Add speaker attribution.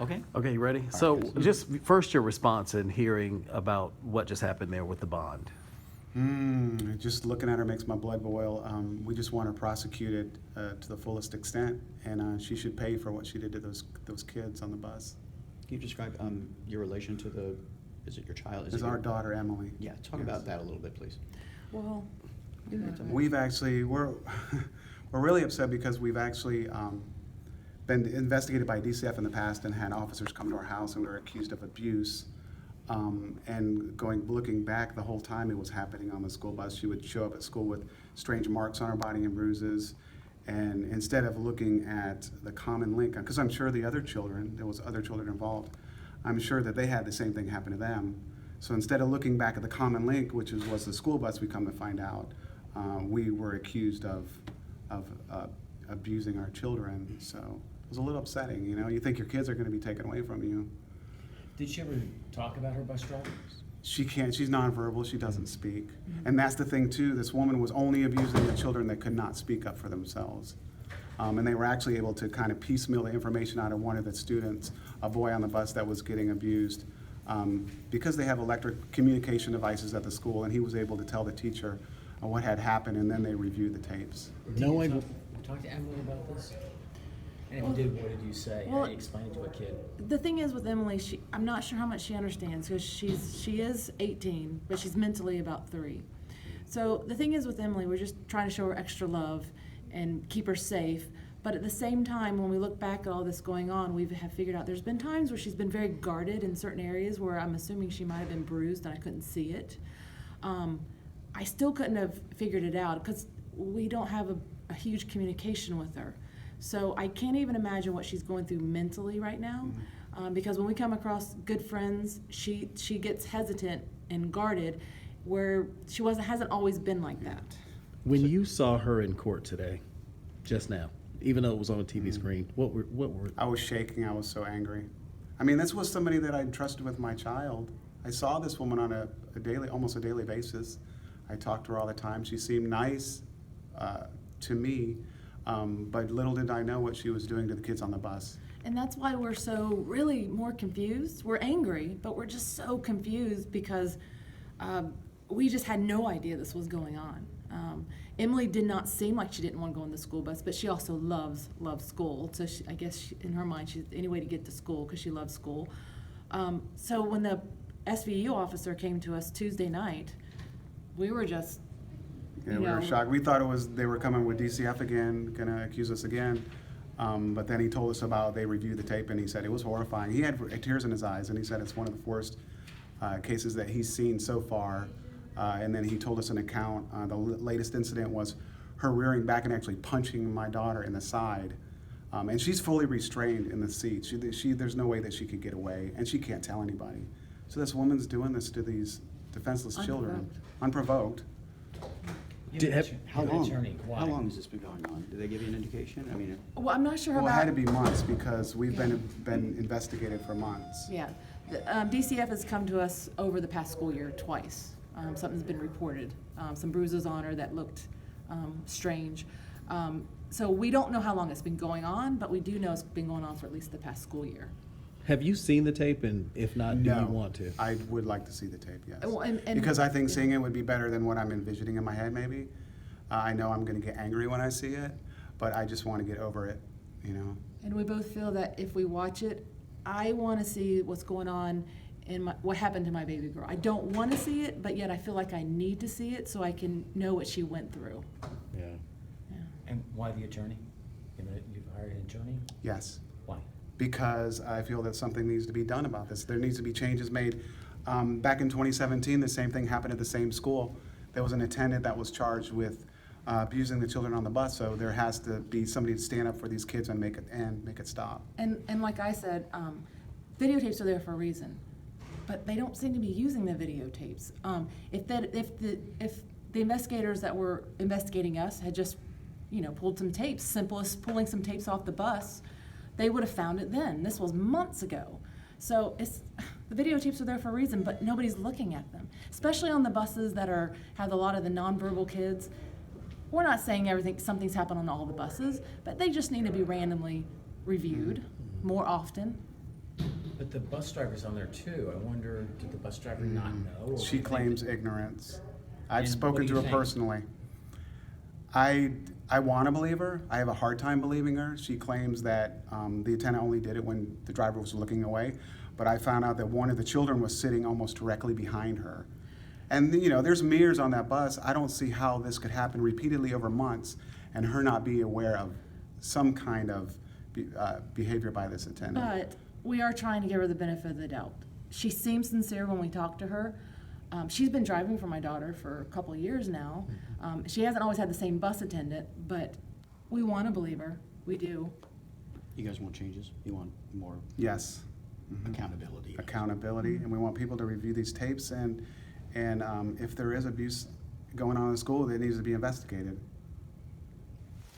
Speaker 1: Okay.
Speaker 2: Okay, you ready? So just first your response and hearing about what just happened there with the bond.
Speaker 3: Just looking at her makes my blood boil. We just want her prosecuted to the fullest extent, and she should pay for what she did to those kids on the bus.
Speaker 1: Can you describe your relation to the, is it your child?
Speaker 3: It's our daughter, Emily.
Speaker 1: Yeah, talk
Speaker 3: Yes.
Speaker 1: about that a little bit, please.
Speaker 4: Well,
Speaker 3: We've actually, we're really upset because we've actually been investigated by DCF in the past and had officers come to our house and we were accused of abuse. And looking back, the whole time it was happening on the school bus, she would show up at school with strange marks on her body and bruises. And instead of looking at the common link, because I'm sure the other children, there was other children involved, I'm sure that they had the same thing happen to them. So instead of looking back at the common link, which was the school bus, we come to find out, we were accused of abusing our children. So it was a little upsetting, you know. You think your kids are going to be taken away from you.
Speaker 5: Did she ever talk about her bus drivers?
Speaker 3: She can't, she's nonverbal, she doesn't speak. And that's the thing too, this woman was only abusing the children that could not speak up for themselves. And they were actually able to kind of piecemeal the information out of one of the students, a boy on the bus that was getting abused, because they have electric communication devices at the school, and he was able to tell the teacher what had happened, and then they reviewed the tapes.
Speaker 5: Did you talk to Emily about this? And if you did, what did you say? How
Speaker 4: well,
Speaker 5: do you explain it to a kid?
Speaker 4: the thing is with Emily, I'm not sure how much she understands because she is 18, but she's mentally about 3. So the thing is with Emily, we're just trying to show her extra love and keep her safe. But at the same time, when we look back at all this going on, we have figured out there's been times where she's been very guarded in certain areas where I'm assuming she might have been bruised and I couldn't see it. I still couldn't have figured it out because we don't have a huge communication with her. So I can't even imagine what she's going through mentally right now, because when we come across good friends, she gets hesitant and guarded, where she hasn't always been like that.
Speaker 2: When you saw her in court today, just now, even though it was on a TV screen, what were
Speaker 3: I was shaking, I was so angry. I mean, this was somebody that I trusted with my child. I saw this woman on a daily, almost a daily basis. I talked to her all the time. She seemed nice to me, but little did I know what she was doing to the kids on the bus.
Speaker 4: And that's why we're so really more confused. We're angry, but we're just so confused because we just had no idea this was going on. Emily did not seem like she didn't want to go on the school bus, but she also loves school. So I guess in her mind, she's any way to get to school because she loves school. So when the SVU officer came to us Tuesday night, we were just,
Speaker 3: Yeah, we were shocked. We thought they were coming with DCF again, gonna accuse us again. But then he told us about, they reviewed the tape and he said it was horrifying. He had tears in his eyes and he said it's one of the worst cases that he's seen so far. And then he told us an account. The latest incident was her rearing back and actually punching my daughter in the side. And she's fully restrained in the seat. There's no way that she could get away, and she can't tell anybody. So this woman's doing this to these defenseless children, unprovoked.
Speaker 1: How long?
Speaker 5: Attorney, why?
Speaker 1: How long has this been going on? Did they give you an indication? I mean,
Speaker 4: well, I'm not sure
Speaker 3: Well, it
Speaker 4: about.
Speaker 3: had to be months because we've been investigated for months.
Speaker 4: Yeah, DCF has come to us over the past school year twice. Something's been reported, some bruises on her that looked strange. So we don't know how long it's been going on, but we do know it's been going on for at least the past school year.
Speaker 2: have you seen the tape, and if not, do
Speaker 3: No,
Speaker 2: you want to?
Speaker 3: I would like to see the tape, yes.
Speaker 4: Well, and-
Speaker 3: Because I think seeing it would be better than what I'm envisioning in my head, maybe. I know I'm gonna get angry when I see it, but I just wanna get over it, you know?
Speaker 4: And we both feel that if we watch it, I want to see what's going on in what happened to my baby girl. I don't want to see it, but yet I feel like I need to see it so I can know what she went through.
Speaker 2: Yeah.
Speaker 4: Yeah.
Speaker 5: And why the attorney? You've hired an attorney?
Speaker 3: Yes.
Speaker 5: Why?
Speaker 3: Because I feel that something needs to be done about this. There needs to be changes made. Back in 2017, the same thing happened at the same school. There was an attendant that was charged with abusing the children on the bus, so there has to be somebody to stand up for these kids and make it stop.
Speaker 4: And like I said, videotapes are there for a reason, but they don't seem to be using the videotapes. If the investigators that were investigating us had just, pulled some tapes, simple as pulling some tapes off the bus, they would have found it then. This was months ago. So the videotapes are there for a reason, but nobody's looking at them, especially on the buses that have a lot of the nonverbal kids. We're not saying something's happened on all the buses, but they just need to be randomly reviewed more often.
Speaker 5: But the bus driver's on there too. I wonder, did the bus driver not know? or
Speaker 3: She
Speaker 5: did they-
Speaker 3: claims ignorance. I've
Speaker 5: And
Speaker 3: spoken
Speaker 5: what do
Speaker 3: to
Speaker 5: you
Speaker 3: her
Speaker 5: think?
Speaker 3: personally. I want to believe her. I have a hard time believing her. She claims that the attendant only did it when the driver was looking away. But I found out that one of the children was sitting almost directly behind her. And, you know, there's mirrors on that bus. I don't see how this could happen repeatedly over months and her not be aware of some kind of behavior by this attendant.
Speaker 4: But we are trying to give her the benefit of the doubt. She seems sincere when we talk to her. She's been driving for my daughter for a couple of years now. She hasn't always had the same bus attendant, but we want to believe her. We do.
Speaker 1: You guys want changes? You want more
Speaker 3: Yes.
Speaker 1: accountability?
Speaker 3: Accountability, and we want people to review these tapes, and if there is abuse going on in school, it needs to be investigated.